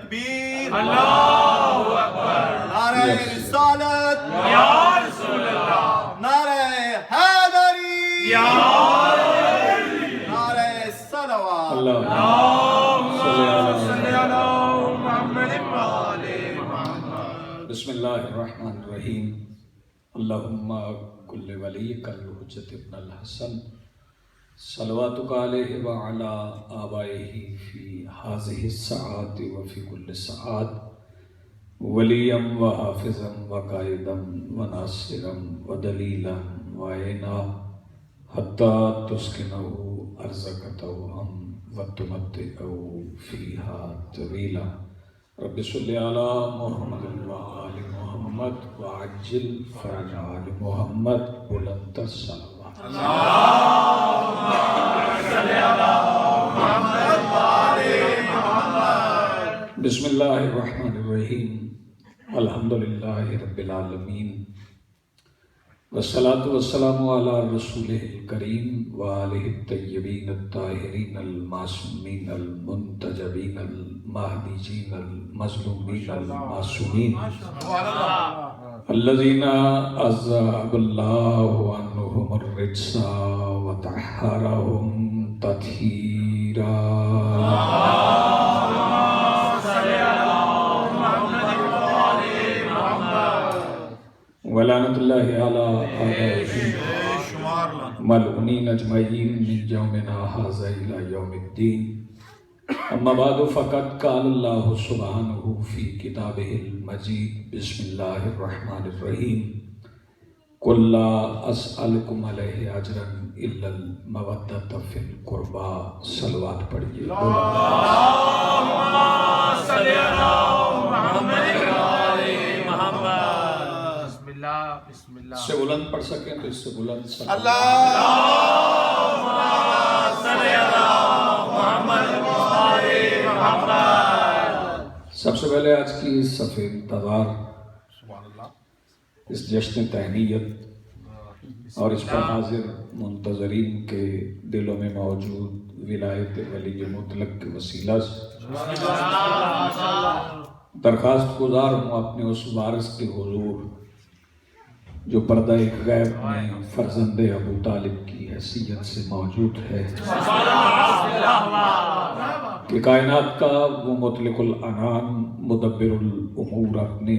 تکبیر اللہ اکبر نعرہ رسالت یا رسول اللہ نعرہ حیدری یا نعرہ صلوات اللہم صلی علی محمد و آل محمد بسم اللہ الرحمن الرحیم اللہم کل ولیک الحجت ابن الحسن صلواتک علیہ وعلا آبائہ فی حاضح الساعات وفی کل ساعات ولیم و حافظم و قائدم و ناصرم و دلیلم و عینا حتی تسکنہو ارزقتہم و تمتعو فیہا طویلا رب صلی علی محمد و آل محمد وعجل فرج آل محمد بلند الصلوات بسم اللہ الرحمن الرحیم الحمدللہ رب العالمین والصلاة والسلام علی رسولہ الکریم وآلہ الطیبین الطاہرین المعصومین المنتجبین المہدیین المظلومین المعصومین الذین اذهب اللہ عنہم الرجس وطہرہم تطہیرا ولعنت اللہ علی آبائہم ملعونین اجمعین من یومنا ھذا الی یوم الدین اما بعد فقد قال اللہ سبحانہ فی کتابہ المجید بسم اللہ الرحمن الرحیم قل لا اسألکم علیہ اجرا الا المودۃ فی القربى صلوات پڑھیے اللہم صلی علی محمد و آل محمد بسم اللہ بسم اللہ اس سے بلند پڑھ سکیں تو اس سے بلند صلوات اللہم صلی علی محمد و آل محمد سب سے پہلے آج کی صفحہ انتظار اس جشن تہنیت اور اس پر حاضر منتظرین کے دلوں میں موجود ولایت ولی مطلق کے وسیلہ سے درخواست گزار ہوں اپنے اس وارث کے حضور جو پردہ غیب میں فرزند ابو طالب کی حیثیت سے موجود ہے کہ کائنات کا وہ مطلق العنان مدبر الامور اپنے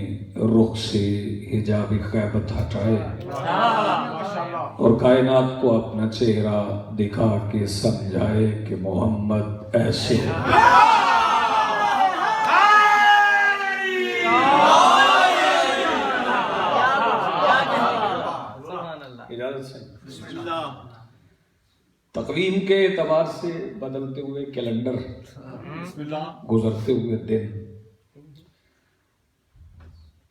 رخ سے حجاب غیبت ہٹائے اور کائنات کو اپنا چہرہ دکھا کے سمجھائے کہ محمد ایسے ہو اجازت سے تقویم کے اعتبار سے بدلتے ہوئے کیلنڈر گزرتے ہوئے دن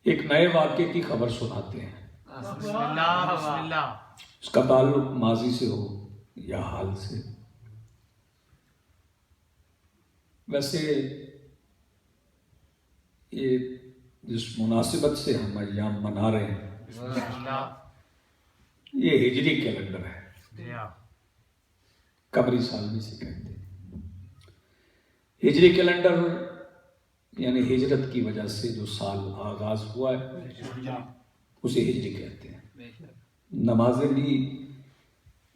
ایک نئے واقعے کی خبر سناتے ہیں بسم اللہ بسم اللہ اس کا تعلق ماضی سے ہو یا حال سے ویسے یہ جس مناسبت سے ہم ایام منا رہے ہیں یہ ہجری کیلنڈر ہے قمری سال بھی سے کہتے ہیں ہجری کیلنڈر یعنی ہجرت کی وجہ سے جو سال آغاز ہوا ہے اسے ہجری کہتے ہیں نمازیں بھی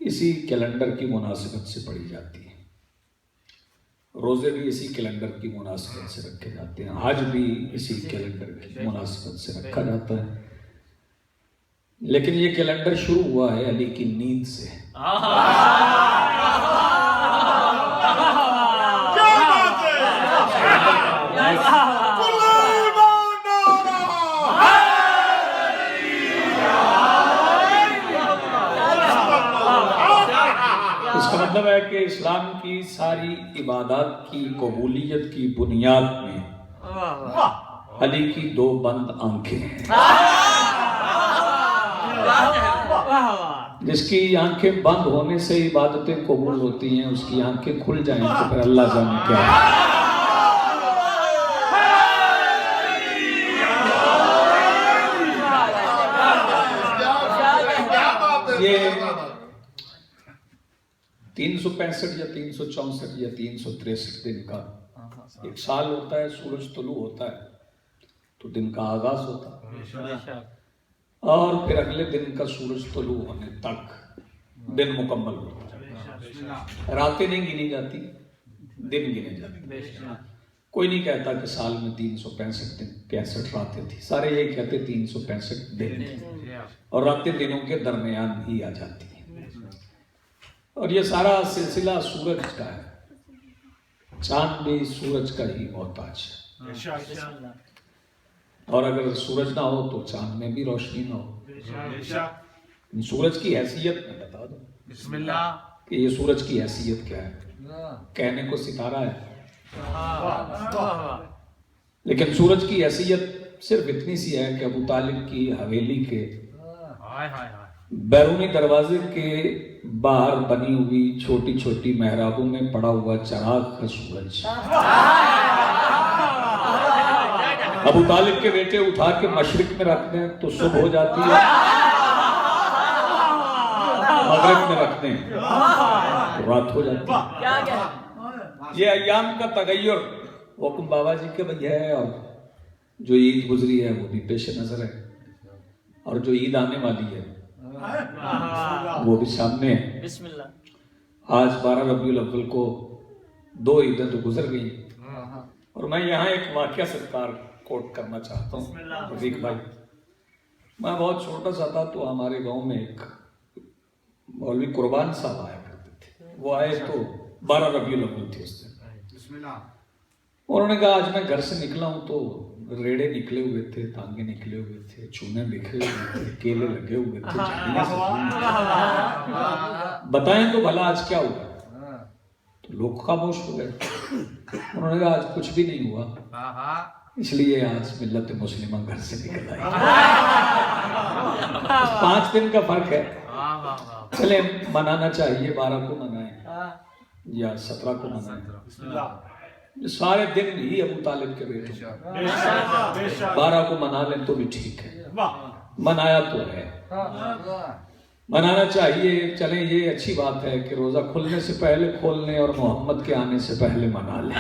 اسی کیلنڈر کی مناسبت سے پڑھی جاتی ہیں روزے بھی اسی کیلنڈر کی مناسبت سے رکھے جاتے ہیں حج بھی اسی کیلنڈر کی مناسبت سے رکھا جاتا ہے لیکن یہ کیلنڈر شروع ہوا ہے علی کی نیند سے اس کا مطلب ہے کہ اسلام کی ساری عبادات کی قبولیت کی بنیاد میں علی کی دو بند آنکھیں ہیں جس کی آنکھیں بند ہونے سے عبادتیں قبول ہوتی ہیں اس کی آنکھیں کھل جائیں تو پھر اللہ جانے کیا ہے یہ 365 یا 364 یا 363 دن کا ایک سال ہوتا ہے، سورج طلوع ہوتا ہے تو دن کا آغاز ہوتا ہے، اور پھر اگلے دن کا سورج طلوع ہونے تک دن مکمل ہوتا ہے۔ راتیں نہیں گنی جاتی، دن گنے جاتے۔ کوئی نہیں کہتا کہ سال میں 365 راتیں تھی، سارے یہ کہتے 365 دن تھے، اور راتیں دنوں کے درمیان ہی آ جاتی ہیں۔ اور یہ سارا سلسلہ سورج کا ہے، چاند بھی سورج کا ہی محتاج ہے، اور اگر سورج نہ ہو تو چاند میں بھی روشنی نہ ہو۔ سورج کی حیثیت میں بتا دوں بسم اللہ کہ یہ سورج کی حیثیت کیا ہے۔ کہنے کو ستارہ ہے، لیکن سورج کی حیثیت صرف اتنی سی ہے کہ ابو طالب کی حویلی کے بیرونی دروازے کے باہر بنی ہوئی چھوٹی چھوٹی محرابوں میں پڑا ہوا چراغ کا سورج۔ ابو طالب کے بیٹے اٹھا کے مشرق میں رکھ دیں تو صبح ہو جاتی ہے، مغرب میں رکھ دیں تو رات ہو جاتی ہے۔ یہ ایام کا تغیر حکم بابا جی کے بھی ہے، اور جو عید گزری ہے وہ بھی پیش نظر ہے، اور جو عید آنے والی ہے وہ بھی سامنے ہے۔ بسم اللہ۔ آج 12 ربیع الاول کو 2 عیدیں تو گزر گئی، اور میں یہاں ایک واقعہ سرکار کوٹ کرنا چاہتا ہوں۔ رفیق بھائی، میں بہت چھوٹا سا تھا تو ہمارے گاؤں میں ایک مولوی قربان صاحب آیا کرتے تھے۔ وہ آئے تو 12 ربیع الاول تھی اس دن۔ انہوں نے کہا آج میں گھر سے نکلا ہوں تو ریڑے نکلے ہوئے تھے، تانگے نکلے ہوئے تھے، چونے بکھرے ہوئے تھے، کیلے لگے ہوئے تھے، بتائیں تو بھلا آج کیا ہوا؟ تو لوگ خاموش ہو گئے۔ انہوں نے کہا آج کچھ بھی نہیں ہوا، اس لیے آج ملت مسلمہ گھر سے نکل آئی۔ 5 دن کا فرق ہے، چلے منانا چاہیے، 12 کو منائیں یا 17 کو منائیں، سارے دن ہی ابو طالب کے بیٹے 12 کو منا لیں تو بھی ٹھیک ہے، منایا تو ہے، منانا چاہیے۔ چلیں یہ اچھی بات ہے کہ روزہ کھلنے سے پہلے کھول لیں اور محمد کے آنے سے پہلے منا لیں۔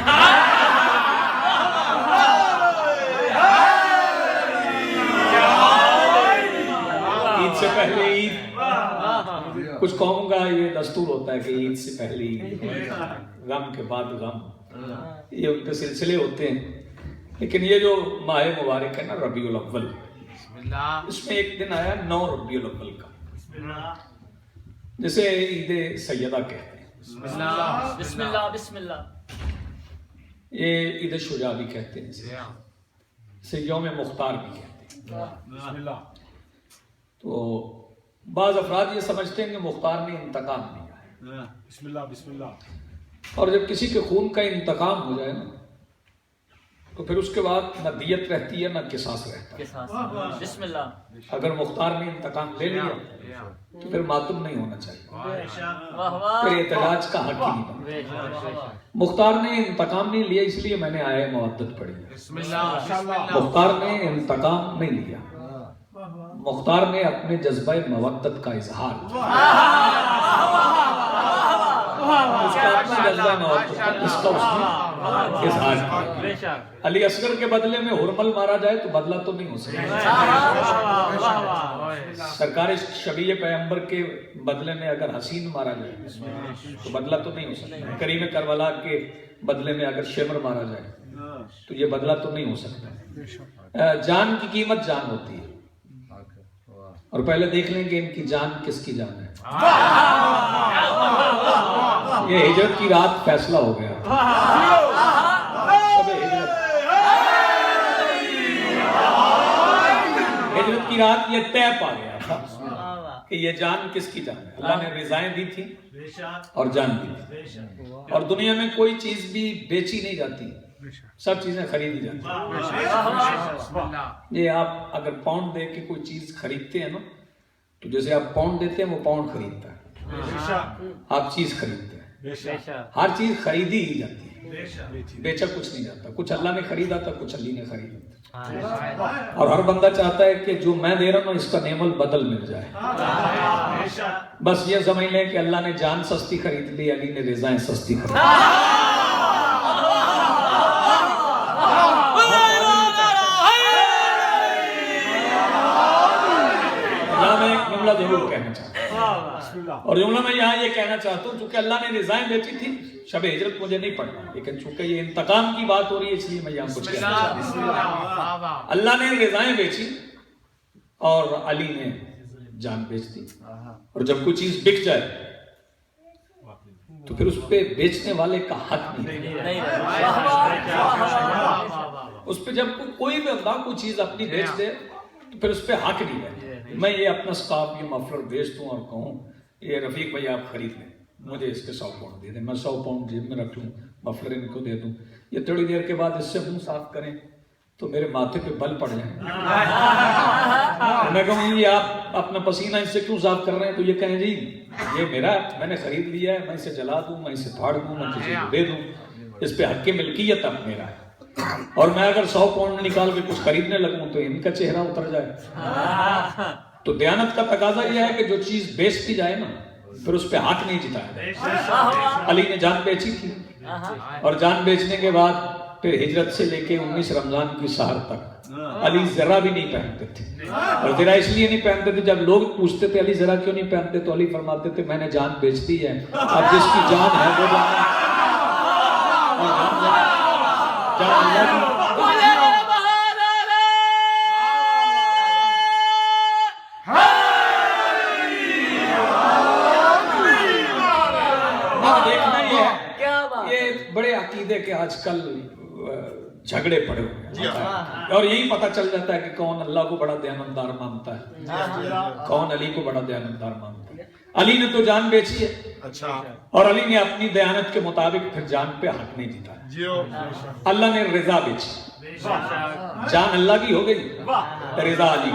عید سے پہلے عید، کچھ قوموں کا یہ دستور ہوتا ہے کہ عید سے پہلے عید، غم کے بعد غم، یہ ان کے سلسلے ہوتے ہیں۔ لیکن یہ جو ماہ مبارک ہے نا ربیع الاول، اس میں ایک دن آیا 9 ربیع الاول کا، جسے عید سیدہ کہتے ہیں۔ بسم اللہ بسم اللہ۔ یہ عید شجاع بھی کہتے ہیں، اسے یوم مختار بھی کہتے ہیں۔ تو بعض افراد یہ سمجھتے ہیں کہ مختار نے انتقام لیا ہے، بسم اللہ بسم اللہ، اور جب کسی کے خون کا انتقام ہو جائے نا تو پھر اس کے بعد نہ دیت رہتی ہے نہ قصاص رہتا ہے۔ بسم اللہ۔ اگر مختار نے انتقام لے لیا تو پھر ماتم نہیں ہونا چاہیے، پھر احتجاج کا حق ہی نہیں بنتا۔ مختار نے انتقام نہیں لیا، اس لیے میں نے آئے مودت پڑھی۔ مختار نے انتقام نہیں لیا، مختار نے اپنے جذبہ مودت کا اظہار کیا۔ اس کا اپنا جذبہ مودت تھا، اس کا اس نے اظہار کیا۔ علی اصغر کے بدلے میں ہرمل مارا جائے تو بدلہ تو نہیں ہو سکتا، سرکار شبیہ پیغمبر کے بدلے میں اگر حسین مارا جائے تو بدلہ تو نہیں ہو سکتا، کریم کربلا کے بدلے میں اگر شمر مارا جائے تو یہ بدلہ تو نہیں ہو سکتا۔ جان کی قیمت جان ہوتی ہے، اور پہلے دیکھ لیں کہ ان کی جان کس کی جان ہے۔ یہ ہجرت کی رات فیصلہ ہو گیا، ہجرت کی رات یہ طے پا گیا تھا کہ یہ جان کس کی جان ہے۔ اللہ نے رضائیں دی تھی اور جان دی تھی، اور دنیا میں کوئی چیز بھی بیچی نہیں جاتی، سب چیزیں خریدی جاتی ہیں۔ یہ آپ اگر پاؤنڈ دے کے کوئی چیز خریدتے ہیں نا تو جیسے آپ پاؤنڈ دیتے ہیں وہ پاؤنڈ خریدتا ہے، آپ چیز خریدتے ہیں، ہر چیز خریدی ہی جاتی ہے، بیچا کچھ نہیں جاتا۔ کچھ اللہ نے خریدا تھا، کچھ علی نے خریدا تھا، اور ہر بندہ چاہتا ہے کہ جو میں دے رہا ہوں اس کا نعم البدل مل جائے۔ بس یہ سمجھ لیں کہ اللہ نے جان سستی خرید لی، علی نے رضائیں سستی خرید لی۔ کہنا چاہتا ہوں. اور جملہ میں یہاں یہ کہنا چاہتا ہوں چونکہ اللہ نے رضائیں بیچی تھی. شب ہجرت مجھے نہیں پڑھنا لیکن چونکہ یہ انتقام کی بات ہو رہی ہے اس لیے میں یہاں کچھ کہنا چاہتا ہوں. اللہ نے رضائیں بیچی اور علی نے جان بیچ دی. اور جب کوئی چیز بک جائے تو پھر اس پہ بیچنے والے کا حق نہیں. اس پہ جب کوئی بھی بندہ کوئی چیز اپنی بیچ دے تو پھر اس پہ حق نہیں ہے. میں یہ اپنا سکارف یہ مفلر بیچ دوں اور کہوں یہ رفیق بھائی آپ خرید لیں, مجھے اس کے 100 پاؤنڈ دے دیں, میں 100 پاؤنڈ جیب میں رکھ لوں, مفلر ان کو دے دوں, یہ تھوڑی دیر کے بعد اس سے منہ صاف کریں تو میرے ماتھے پہ بل پڑ جائیں. میں کہوں یہ آپ اپنا پسینہ اس سے کیوں صاف کر رہے ہیں, تو یہ کہیں جی یہ میرا, میں نے خرید لیا ہے, میں اسے جلا دوں, میں اسے پھاڑ دوں, میں کسی کو دے دوں, اس پہ حق ملکیت اب میرا ہے. اور میں اگر 100 پاؤنڈ نکال کے کچھ خریدنے لگوں تو ان کا چہرہ اتر جائے. تو دیانت کا تقاضا یہ ہے کہ جو چیز بیچتی جائے نا پھر اس پہ حق نہیں جتایا. علی نے جان بیچی تھی اور جان بیچنے کے بعد پھر ہجرت سے لے کے 19 رمضان کی سحر تک علی ذرا بھی نہیں پہنتے تھے. اور ذرا اس لیے نہیں پہنتے تھے, جب لوگ پوچھتے تھے علی ذرا کیوں نہیں پہنتے تو علی فرماتے تھے میں نے جان بیچ دی ہے, اب جس کی جان ہے وہ جان اللہ کی. بڑے عقیدے کے آج کل جھگڑے پڑے ہوئے ہیں اور یہی پتہ چل جاتا ہے کہ کون اللہ کو بڑا دیانتدار مانتا ہے, کون علی کو بڑا دیانتدار مانتا ہے. علی نے تو جان بیچی ہے اور علی نے اپنی دیانت کے مطابق پھر جان پہ حق نہیں جیتا. اللہ نے رضا بیچی, جان اللہ کی ہو گئی, رضا علی.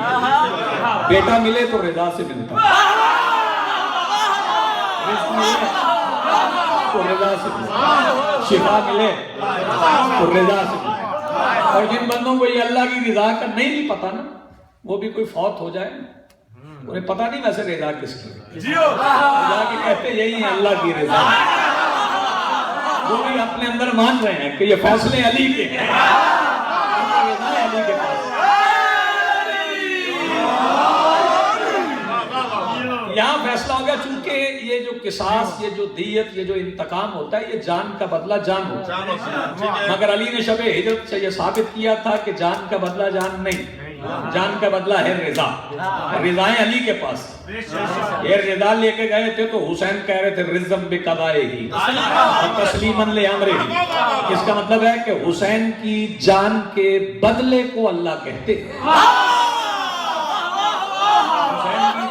بیٹا ملے تو رضا سے ملتا, تو رضا سے ملتا, شفا ملے تو رضا سے ملے. اور جن بندوں کو یہ اللہ کی رضا کا نہیں بھی پتا نا, وہ بھی کوئی فوت ہو جائے انہیں پتا نہیں ویسے رضا کس کی, رضا کی کہتے یہی ہے اللہ کی رضا. وہ بھی اپنے اندر مان رہے ہیں کہ یہ فیصلے علی کے ہیں, رضا ہے علی کے پاس. یہاں فیصلہ ہو گیا چونکہ یہ جو قصاص, یہ جو دیت, یہ جو انتقام ہوتا ہے یہ جان کا بدلہ جان ہوتا ہے. مگر علی نے شب ہجرت سے یہ ثابت کیا تھا کہ جان کا بدلہ جان نہیں, جان کا بدلہ ہے رضا. رضائیں علی کے پاس. یہ رضا لے کے گئے تھے تو حسین کہہ رہے تھے رضم بقضائے ہی تسلیماً لامرہ. اس کا مطلب ہے کہ حسین کی جان کے بدلے کو اللہ کہتے ہیں,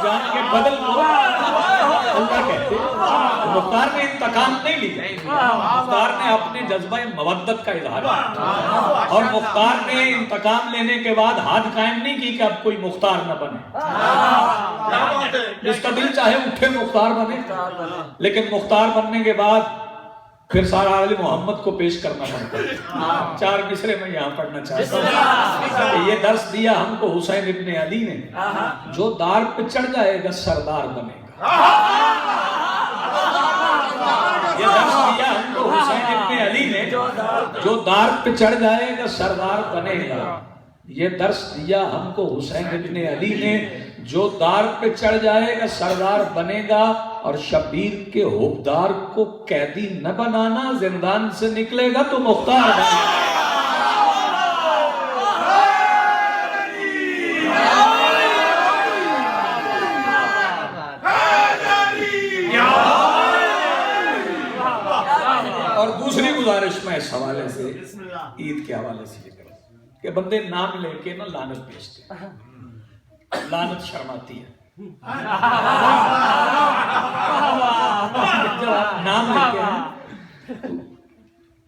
جان کے بدل کو اللہ کہتے. مختار نے انتقام نہیں لیا, مختار نے اپنے جذبہ مودت کا اظہار کیا اور مختار نے انتقام لینے کے بعد حد قائم نہیں کی کہ اب کوئی مختار نہ بنے. جس کا دل چاہے اٹھے مختار بنے, لیکن مختار بننے کے بعد پھر سارا آل محمد کو پیش کرنا پڑتا ہے. 4 مصرے میں یہاں پڑھنا چاہتا ہوں کہ یہ درس دیا ہم کو حسین ابن علی نے, جو دار پہ چڑھ جائے گا سردار بنے گا. یہ درس دیا ہم کو حسین ابن علی نے, جو دار پہ چڑھ جائے گا سردار بنے گا. یہ درس دیا ہم کو حسین ابن علی نے, جو دار پہ چڑھ جائے گا سردار بنے گا. اور شبیر کے حکمدار کو قیدی نہ بنانا, زندان سے نکلے گا تو مختار بنے گا. اور دوسری گزارش میں اس حوالے سے عید کے حوالے سے یہ کروں کہ بندے نام لے کے نا لعنت بیچتے ہیں. لعنت شرماتی ہے. نام لے کے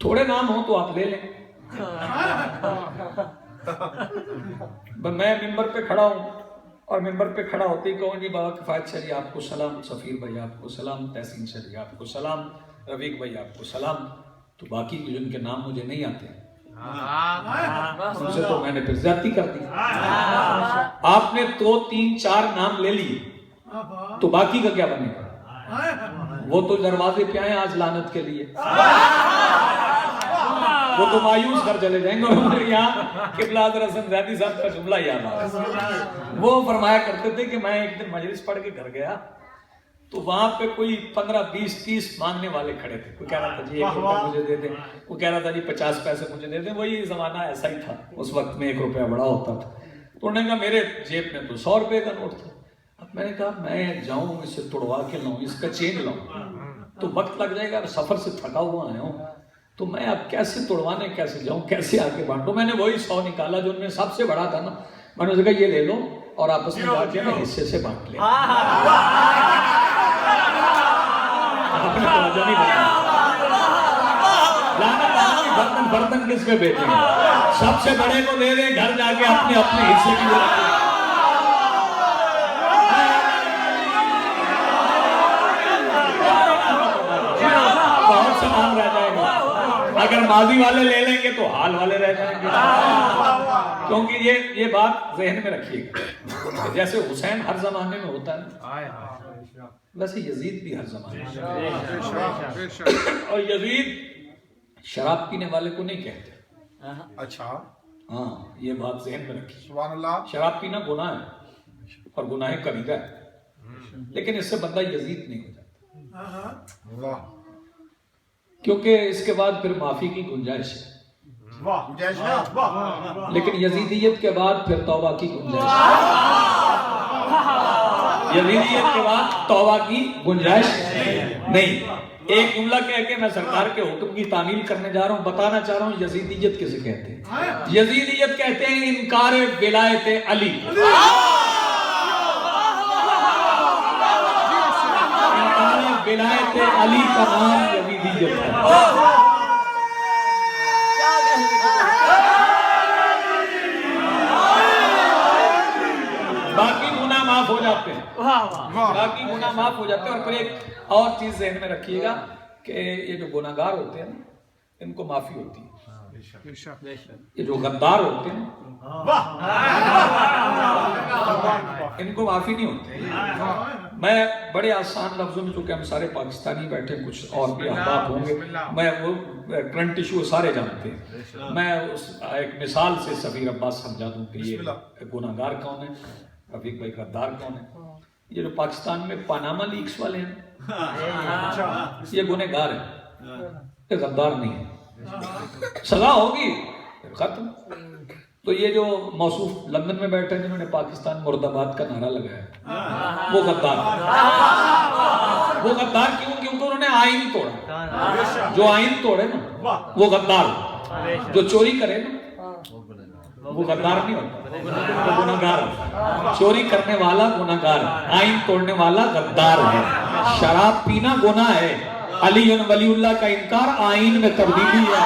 تھوڑے نام ہوں تو آپ لے لیں. میں ممبر پہ کھڑا ہوں اور ممبر پہ کھڑا ہوتے ہی کہوں جی بابا کفایت شریف آپ کو سلام, سفیر بھائی آپ کو سلام, تحسین شریف آپ کو سلام, رفیق بھائی آپ کو سلام. تو باقی جن کے نام مجھے نہیں آتے ان سے تو میں نے پھر زیادتی کر دی. آپ نے 2 3 4 نام لے لیے تو باقی کا کیا بنے گا؟ وہ تو دروازے پہ آئے آج لعنت کے لیے. وہ تو مایوس کر چلے جائیں گے. اور مجھے یہاں قبلہ حضرت حسن زیدی صاحب کا جملہ یاد آیا. وہ فرمایا کرتے تھے کہ میں ایک دن مجلس پڑھ کے گھر گیا تو وہاں پہ کوئی 15 20 30 مانگنے والے کھڑے تھے. کوئی کہہ رہا تھا جی 1 روپیہ مجھے دے دیں, کوئی کہہ رہا تھا جی 50 پیسے مجھے دے دیں. وہی زمانہ ایسا ہی تھا, اس وقت میں 1 روپیہ بڑا ہوتا تھا. تو انہوں نے کہا میرے جیب میں تو 100 روپے کا نوٹ تھا. اب میں نے کہا میں جاؤں اسے توڑوا کے لاؤں, اس کا چینج لاؤں تو وقت لگ جائے گا, سفر سے تھکا ہوا آیا ہوں, تو میں اب کیسے توڑوانے کیسے جاؤں, کیسے آگے بانٹوں. میں نے وہی 100 نکالا جو ان میں سب سے بڑا تھا نا. میں نے کہا یہ لے لو اور آپس میں جا کے نا حصے سے بانٹ لیں. آپ نے توجہ نہیں برتن برتن کس پہ بیٹھے ہیں, سب سے بڑے کو دے دیں, گھر جا کے اپنے اپنے حصے کی ضرورت ہے. بہت سامان رہ جائے گا. اگر ماضی والے لے لیں گے تو حال والے رہ جائیں گے. کیونکہ یہ بات ذہن میں رکھیے گا, جیسے حسین ہر زمانے میں ہوتا ہے ویسے یزید بھی ہر زمانے میں. اور یزید شراب پینے والے کو نہیں کہتے. اچھا ہاں یہ بات ذہن میں رکھیے. سبحان اللہ. شراب پینا گناہ ہے اور گناہ کبیرہ ہے, لیکن اس سے بندہ یزید نہیں ہو جاتا, واہ کیونکہ اس کے بعد پھر معافی کی گنجائش ہے. واہ واہ. لیکن یزیدیت کے بعد پھر توبہ کی گنجائش ہے. یزیدیت کے بعد توبہ کی گنجائش نہیں. ایک جملہ کہہ کے میں سرکار کے حکم کی تعمیل کرنے جا رہا ہوں, بتانا چاہ رہا ہوں یزیدیت کسے کہتے ہیں. یزیدیت کہتے ہیں انکار ولایت علی. انکار ولایت علی کا نام یزیدیت ہے. باقی گناہ معاف ہو جاتے ہیں, باقی گناہ معاف ہو جاتے ہیں. اور پھر ایک اور چیز ذہن میں رکھیے گا کہ یہ جو گناہ گار ہوتے ہیں ان کو معافی ہوتی ہے. یہ جو غدار ہوتے ہیں ان کو معافی نہیں ہوتی. میں بڑے آسان لفظوں میں, چونکہ ہم سارے پاکستانی بیٹھے, کچھ اور بھی احباب ہوں گے, میں وہ کرنٹ ایشو سارے جانتے ہیں. میں ایک مثال سے سفیر عباس سمجھا دوں کہ یہ گناہ گار کون ہے, رفیق بھائی غدار کون ہے. یہ جو پاکستان میں پاناما لیکس والے ہیں یہ گناہ گار ہیں, یہ غدار نہیں ہے. سزا ہوگی ختم. تو یہ جو موصوف لندن میں بیٹھے ہیں جنہوں نے پاکستان مرد آباد کا نعرہ لگایا وہ غدار. وہ غدار کیوں؟ کیونکہ انہوں نے آئین توڑا. جو آئین توڑے نا وہ غدار. جو چوری کرے نا وہ غدار نہیں ہوتا, وہ گناہ گار ہے. چوری کرنے والا گناہ گار ہے, آئین توڑنے والا غدار ہے. شراب پینا گناہ ہے, علی ولی اللہ کا انکار آئین میں تبدیلی ہے.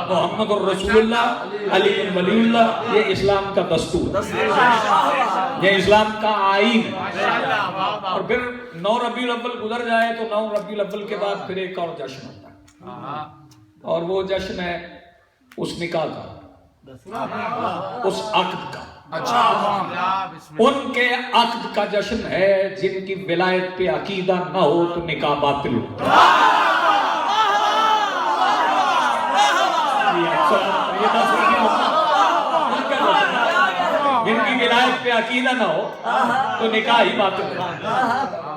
محمد الرسول اللہ علی ولی اللہ, یہ اسلام کا دستور, یہ اسلام کا آئین. اور پھر 9 ربیع الاول گزر جائے تو 9 ربیع الاول کے بعد پھر ایک اور جشن ہوتا ہے, اور وہ جشن ہے اس نکاح کا, اس عقد کا. ان کے عقد کا جشن ہے جن کی ولایت پہ عقیدہ نہ ہو تو نکاح باطل ہوتا ہے. جن کی ولایت پہ عقیدہ نہ ہو تو نکاح ہی باطل ہے.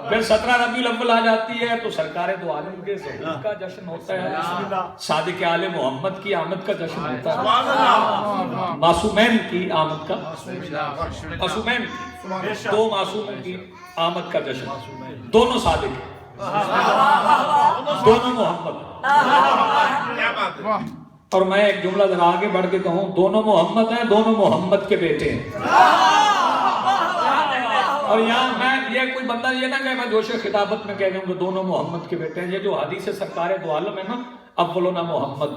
پھر 17 ربیع الاول آ جاتی ہے تو سرکار دو عالم کے ظہور کا جشن ہوتا ہے, صادق آل محمد کی آمد کا جشن ہوتا ہے, معصومین کی آمد کا, معصومین دو معصوموں کی آمد کا جشن. دونوں صادق دونوں محمد. اور میں ایک جملہ ذرا آگے بڑھ کے کہوں, دونوں محمد ہیں, دونوں محمد کے بیٹے ہیں. اور یہاں میں یہ کوئی بندہ یہ نہ کہ میں جوش خطابت میں کہہ دوں کہ دونوں محمد کے بیٹے ہیں. یہ جو حدیث سرکار دو عالم ہے نا, اولنا محمد,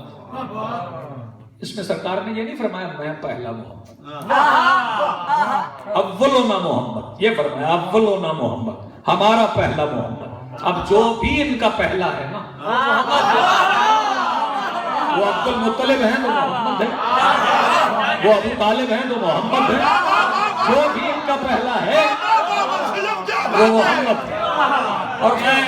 اس میں سرکار نے یہ نہیں فرمایا میں پہلا محمد, اولنا محمد یہ فرمایا, اولنا محمد, ہمارا پہلا محمد. اب جو بھی ان کا پہلا ہے نا وہ عبد المطلب ہیں تو محمد ہے. وہ ابو طالب ہیں، جو محمد ہے، جو بھی ان کا پہلا ہے وہ محمد ہے۔ اور میں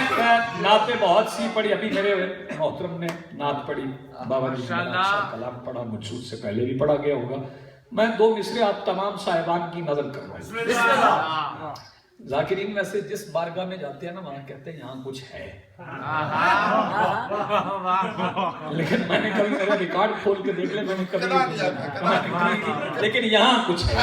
نعتیں بہت سی پڑھی، ابھی میرے محترم نے نعت پڑھی، بابا جی نے کلام پڑھا، مجھ سے پہلے بھی پڑھا گیا ہوگا۔ میں 2 مصرے آپ تمام صاحبان کی نظر کر رہا ہوں۔ ذاکرین میں سے جس بارگاہ میں جاتے ہیں نا، وہاں کہتے ہیں یہاں کچھ ہے، لیکن میں نے کبھی میرا ریکارڈ کھول کے دیکھ لیا، میں نے کبھی، لیکن یہاں کچھ ہے۔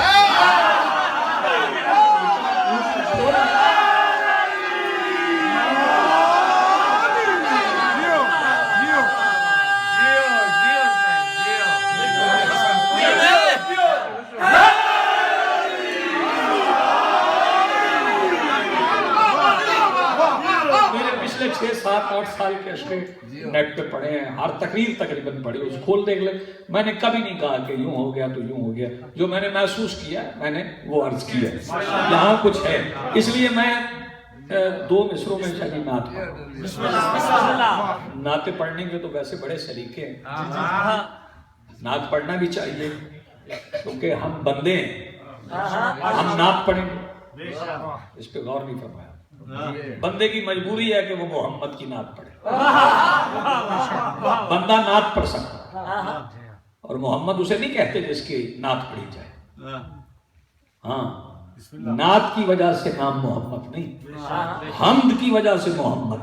میرے پچھلے 6 7 8 سال کے اشرے نیٹ پہ پڑھے ہیں، ہر تقریر تقریباً پڑھی، اس کھول دیکھ لے۔ میں نے کبھی نہیں کہا کہ یوں ہو گیا تو یوں ہو گیا، جو میں نے محسوس کیا میں نے وہ عرض کیا، یہاں کچھ ہے۔ اس لیے میں 2 مصروں میں چاہیے نعت نعتیں پڑھنے کے تو ویسے بڑے سلیقے ہیں، نعت پڑھنا بھی چاہیے کیونکہ ہم بندے ہیں، ہم نعت پڑھیں گے، اس پہ غور نہیں فرمایا۔ بندے کی مجبوری ہے کہ وہ محمد کی نعت پڑھے، بندہ نعت پڑھ سکتا، اور محمد اسے نہیں کہتے جس کی نعت پڑھی جائے۔ ہاں، نعت کی وجہ سے نام محمد نہیں، حمد کی وجہ سے محمد۔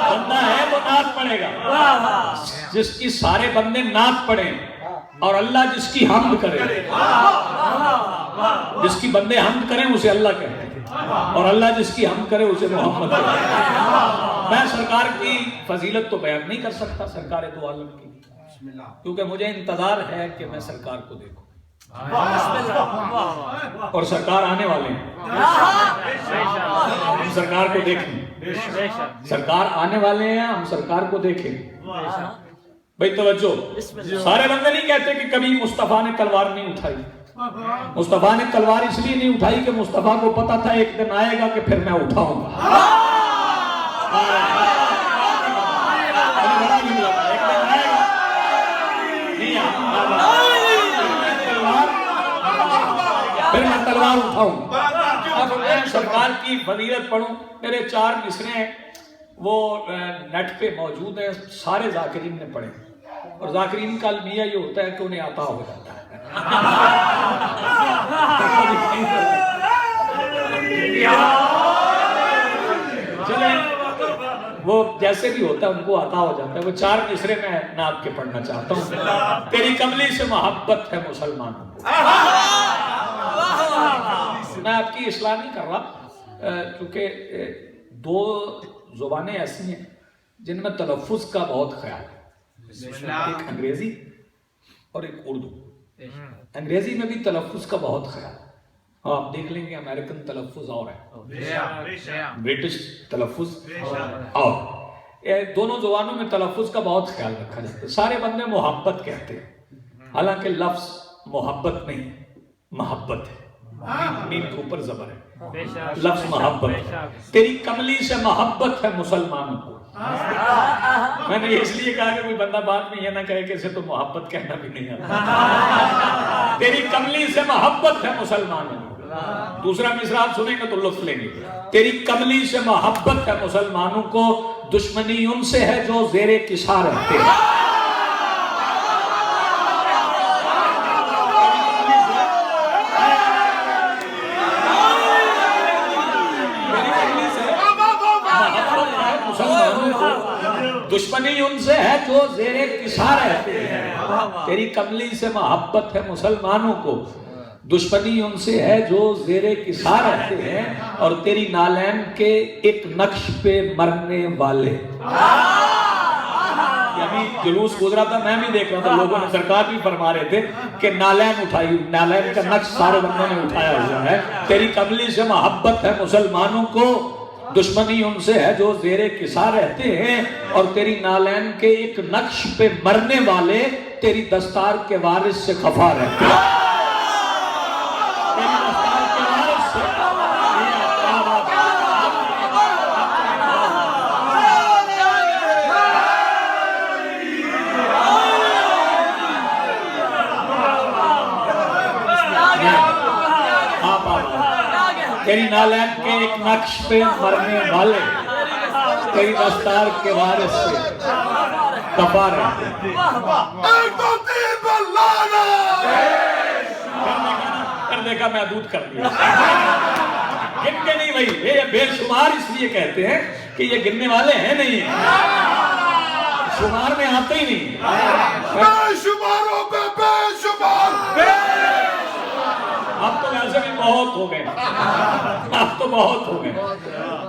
بندہ ہے وہ نعت پڑھے گا، جس کی سارے بندے نعت پڑھیں، اور اللہ جس کی حمد کرے، جس کی بندے حمد کریں اسے اللہ کہتے ہیں، اور اللہ جس کی حمد کرے اسے محمد کہتے ہیں۔ میں سرکار کی فضیلت تو بیان نہیں کر سکتا، سرکار دو عالم کی، کیونکہ مجھے انتظار ہے کہ میں سرکار کو دیکھوں، اور سرکار آنے والے ہیں، ہم سرکار کو دیکھیں، سرکار آنے والے ہیں، ہم سرکار کو دیکھیں۔ بھائی توجہ، سارے بندے نہیں کہتے کہ کبھی مصطفیٰ نے تلوار نہیں اٹھائی۔ مصطفیٰ نے تلوار اس لیے نہیں اٹھائی کہ مصطفیٰ کو پتا تھا ایک دن آئے گا کہ پھر میں اٹھاؤں گا۔ پھر میں تلوار اٹھاؤں گا۔ اب میں سرکار کی فضیلت پڑھوں، میرے 4 مصرے ہیں، وہ نیٹ پہ موجود ہیں، سارے ذاکرین نے پڑھے، اور ذاکرین کا المیہ یہ ہوتا ہے کہ انہیں عطا ہو جاتا ہے۔ چلیں، وہ جیسے بھی ہوتا ہے ان کو عطا ہو جاتا ہے۔ وہ 4 مصرے میں نعت کے پڑھنا چاہتا ہوں۔ تیری کملی سے محبت ہے مسلمانوں کو۔ میں آپ کی اصلاح نہیں کر رہا، کیونکہ 2 زبانیں ایسی ہیں جن میں تلفظ کا بہت خیال ہے، ایک انگریزی اور ایک اردو۔ انگریزی میں بھی تلفظ کا بہت خیال ہے، آپ دیکھ لیں گے امریکن تلفظ اور ہے، برٹش تلفظ اور، دونوں زبانوں میں تلفظ کا بہت خیال رکھا جاتا ہے۔ سارے بندے محبت کہتے ہیں، حالانکہ لفظ محبت نہیں، محبت ہے، میم کے اوپر زبر ہے، لفظ محبت۔ تیری کملی سے محبت ہے مسلمانوں کو۔ میں نے اس لیے کہا کہ کوئی بندہ بعد میں یہ نہ کہے کہ اسے تو محبت کہنا بھی نہیں آتا۔ تیری کملی سے محبت ہے مسلمانوں کو۔ دوسرا مصرع آپ سنیں گے تو لطف لیں گے۔ تیری کملی سے محبت ہے مسلمانوں کو، دشمنی ان سے ہے جو زیر کسا رہتے ہیں۔ دشمنی ان سے ہے جو زیر کسا رہتے ہیں۔ تیری کملی سے محبت ہے مسلمانوں کو، دشمنی ان سے ہے جو زیر کسا رہتے ہیں، اور تیری نالین کے ایک نقش پہ مرنے والے۔ ابھی جلوس گزرا تھا، میں بھی دیکھ رہا تھا، لوگوں نے، سرکار بھی فرما رہے تھے کہ نالین اٹھائی، نالین کا نقش سارے بندوں نے اٹھایا ہوا ہے۔ تیری کملی سے محبت ہے مسلمانوں کو، دشمنی ان سے ہے جو زیر کسا رہتے ہیں، اور تیری نالین کے ایک نقش پہ مرنے والے تیری دستار کے وارث سے خفا رہتے ہیں۔ تیری نالین کے ایک نقش پہ مرنے والے تیری دستار کے وارث سے کفا رہے کرنے کا محدود کر دیا گن کے نہیں بھائی یہ بے شمار اس لیے کہتے ہیں کہ یہ گننے والے ہیں نہیں شمار میں آتے ہی نہیں بے شماروں پہ بے شمار اب تو ویسے بھی بہت ہو گئے اب تو بہت ہو گئے